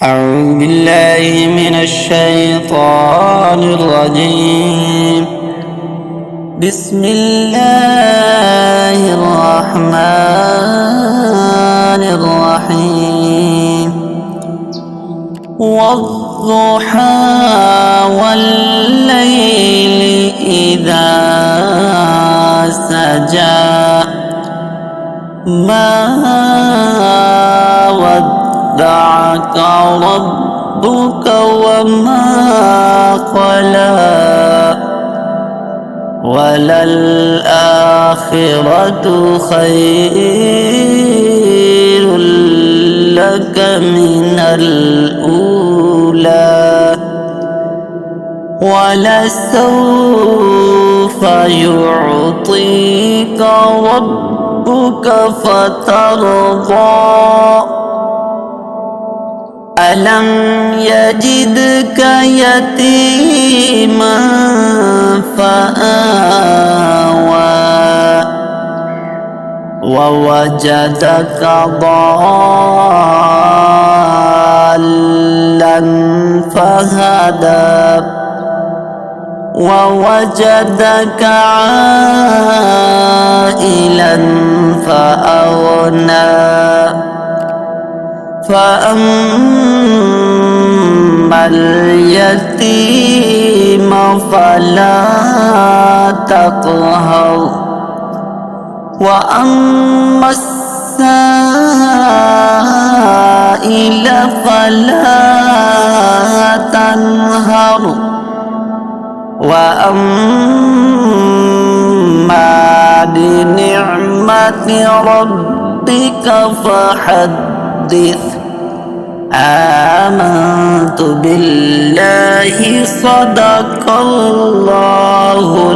أعوذ بالله من الشيطان الرجيم. بسم الله الرحمن الرحيم. والضحى والليل إذا سجى ما ودعك ربك وما قلى وللآخرة خير لك من الأولى ولسوف يعطيك ربك فترضى ألم يجدك يتيما فآوى ووجدك ضالا فهدى ووجدك عائلا فأغنى فأما اليتيم فلا تقهر وأما السائل فلا تنهر وأما بنعمة ربك فحدث آمنت بالله صدق الله